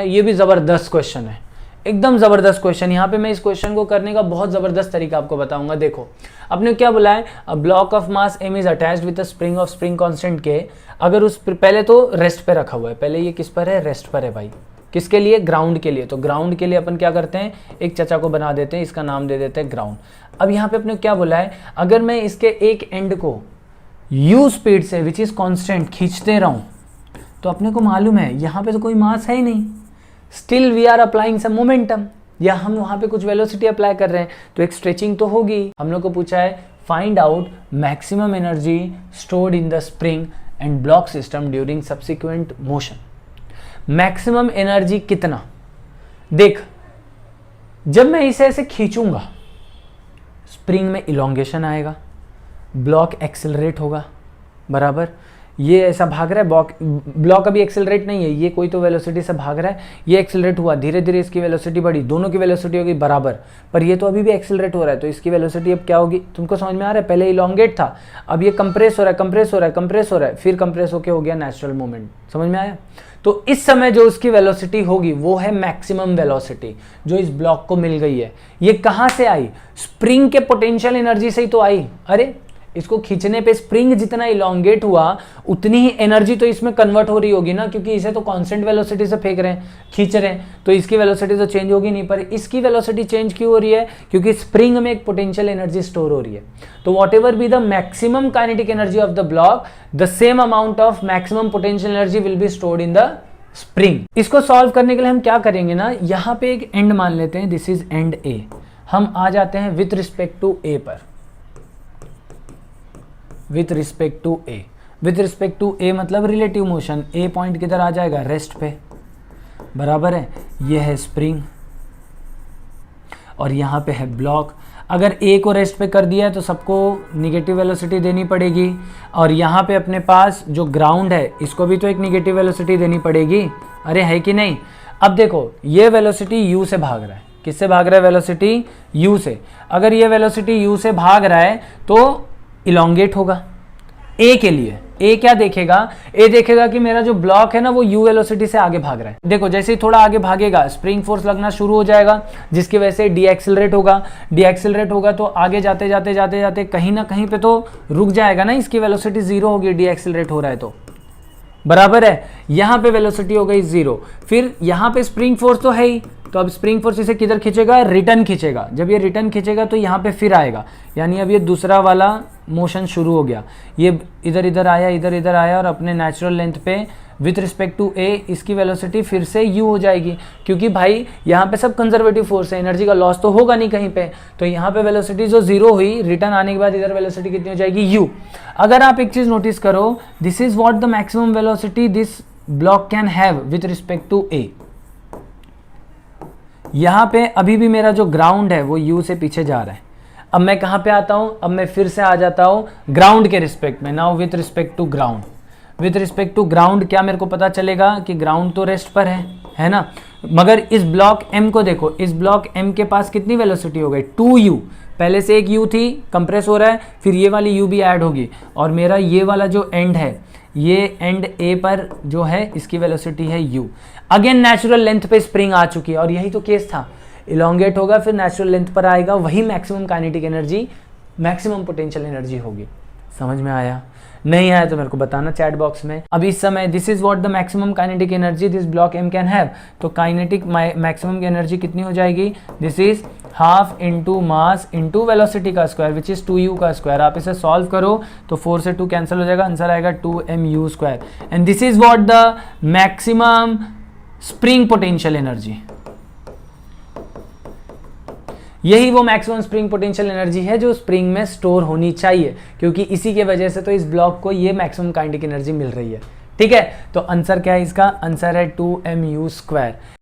ये भी जबरदस्त क्वेश्चन है, एकदम जबरदस्त क्वेश्चन। यहाँ पे मैं इस क्वेश्चन को करने का बहुत जबरदस्त तरीका आपको बताऊंगा। देखो आपने क्या बोला है, a block of mass m is attached with a spring of spring constant k। अगर उस पहले तो रेस्ट पे रखा हुआ है, पहले ये किस पर है, रेस्ट पर है भाई। किसके लिए, ग्राउंड के लिए। तो ग्राउंड के लिए अपन क्या करते हैं, एक चचा को बना देते हैं, इसका नाम दे देते हैं ग्राउंड। अब यहाँ पे अपने क्या बोला है, अगर मैं इसके एक एंड को u स्पीड से विच इज कांस्टेंट खींचते रहूं, तो अपने को मालूम है यहाँ पे तो कोई मास है ही नहीं, still we are applying some momentum, या हम वहाँ पे कुछ वेलोसिटी अप्लाई कर रहे हैं, तो एक स्ट्रेचिंग तो होगी। हम लोग को पूछा है find out maximum energy stored in the spring and block system during subsequent motion. Maximum energy कितना, देख जब मैं इसे ऐसे खींचूंगा, स्प्रिंग में इलोंगेशन आएगा, ब्लॉक एक्सेलरेट होगा, बराबर। ये ऐसा भाग रहा है, ब्लॉक अभी एक्सेलरेट नहीं है, ये कोई तो वेलोसिटी से भाग रहा है, ये एक्सेलरेट हुआ, धीरे धीरे इसकी वेलोसिटी बढ़ी, दोनों की वेलोसिटी होगी बराबर, पर ये तो अभी भी एक्सेलरेट हो रहा है, तो इसकी वेलोसिटी अब क्या होगी, तुमको समझ में आ रहा है। पहले इलोंगेट था, अब ये कंप्रेस हो रहा है, कंप्रेस हो रहा है, कंप्रेस हो रहा है, फिर कंप्रेस होकर हो गया नेचुरल मूवमेंट। समझ में आया। तो इस समय जो उसकी वेलोसिटी होगी वो है मैक्सिमम वेलोसिटी, जो इस ब्लॉक को मिल गई है। ये कहाँ से आई, स्प्रिंग के पोटेंशियल एनर्जी से ही तो आई। अरे इसको खींचने पे स्प्रिंग जितना इलोंगेट हुआ उतनी ही एनर्जी तो इसमें कन्वर्ट हो रही होगी ना, क्योंकि इसे तो कांस्टेंट वेलोसिटी से फेंक रहे हैं, खींच रहे हैं, तो इसकी वेलोसिटी तो चेंज होगी नहीं। पर इसकी वेलोसिटी चेंज क्यों हो रही है, क्योंकि स्प्रिंग में एक पोटेंशियल एनर्जी स्टोर हो रही है। तो what ever be the maximum kinetic energy of the block, the same amount of maximum potential energy will be stored in the spring. इसको सॉल्व करने के लिए हम क्या करेंगे ना, यहाँ पे एक एंड मान लेते हैं, दिस इज एंड ए। हम आ जाते हैं विथ रिस्पेक्ट टू ए पर, with respect to A. With respect to A मतलब रिलेटिव मोशन, ए पॉइंट किधर आ जाएगा, रेस्ट पे, बराबर है। ये है स्प्रिंग और यहाँ पे है ब्लॉक। अगर ए को रेस्ट पे कर दिया है तो सबको निगेटिव वेलोसिटी देनी पड़ेगी, और यहाँ पे अपने पास जो ग्राउंड है इसको भी तो एक निगेटिव वेलोसिटी देनी पड़ेगी। अरे है कि नहीं। अब देखो ये वेलोसिटी यू से भाग रहा है, किससे भाग रहा है, वेलोसिटी यू से। अगर ये वेलोसिटी यू से भाग रहा है तो इलोंगेट होगा ए के लिए। ए क्या देखेगा, ए देखेगा कि मेरा जो ब्लॉक है ना वो यू वेलोसिटी से आगे भाग रहा है। देखो जैसे ही थोड़ा आगे भागेगा स्प्रिंग फोर्स लगना शुरू हो जाएगा, जिसकी वजह से डी एक्सेलरेट होगा। डी एक्सेलरेट होगा तो आगे जाते जाते जाते जाते कहीं ना कहीं पे तो रुक जाएगा ना, इसकी वेलोसिटी जीरो होगी, डी एक्सेलरेट हो रहा है तो, बराबर है। यहाँ पे वेलोसिटी हो गई जीरो, फिर यहाँ पे स्प्रिंग फोर्स तो है ही, तो अब स्प्रिंग फोर्स इसे किधर खींचेगा, रिटर्न खींचेगा। जब ये रिटर्न खींचेगा तो यहाँ पे फिर आएगा, यानी अब ये दूसरा वाला मोशन शुरू हो गया। ये इधर इधर आया, इधर इधर आया, और अपने नेचुरल लेंथ पे विथ रिस्पेक्ट टू ए इसकी वेलोसिटी फिर से यू हो जाएगी, क्योंकि भाई यहाँ पे सब कंजर्वेटिव फोर्स है, एनर्जी का लॉस तो होगा नहीं कहीं पे। तो यहाँ पे वेलोसिटी जो जीरो हुई, रिटर्न आने के बाद इधर वेलोसिटी कितनी हो जाएगी, यू। अगर आप एक चीज नोटिस करो, this is what the maximum velocity this block can have with respect to A. यहाँ पे अभी भी मेरा जो ग्राउंड है वो यू से पीछे जा रहा है। अब मैं कहाँ पे आता हूँ, अब मैं फिर से आ जाता हूँ ग्राउंड के रिस्पेक्ट में। Now with respect to ground, with respect to ground क्या मेरे को पता चलेगा कि ग्राउंड तो रेस्ट पर है ना। मगर इस ब्लॉक एम को देखो, इस ब्लॉक एम के पास कितनी वेलोसिटी हो गई, 2u। पहले से एक u थी, कंप्रेस हो रहा है, फिर ये वाली u भी ऐड होगी, और मेरा ये वाला जो एंड है, ये एंड ए पर जो है इसकी वेलोसिटी है u। अगेन नेचुरल लेंथ पे स्प्रिंग आ चुकी है, और यही तो केस था, इलोंगेट होगा फिर नेचुरल लेंथ पर आएगा, वही maximum kinetic energy, maximum potential energy होगी। समझ में आया, नहीं आया तो मेरे को बताना चैट बॉक्स में। अब इस समय this is what the maximum kinetic energy this block m can have, तो काइनेटिक मैक्सिमम की एनर्जी कितनी हो जाएगी, this is half into mass into velocity का स्क्वायर विच इज 2u का स्क्वायर। आप इसे सॉल्व करो तो 4 से 2 कैंसिल हो जाएगा, आंसर आएगा 2mu square. And this is what the maximum spring potential energy, यही वो मैक्सिमम स्प्रिंग पोटेंशियल एनर्जी है जो स्प्रिंग में स्टोर होनी चाहिए, क्योंकि इसी के वजह से तो इस ब्लॉक को ये मैक्सिमम काइनेटिक एनर्जी मिल रही है। ठीक है, तो आंसर क्या है इसका, आंसर है 2mu स्क्वायर।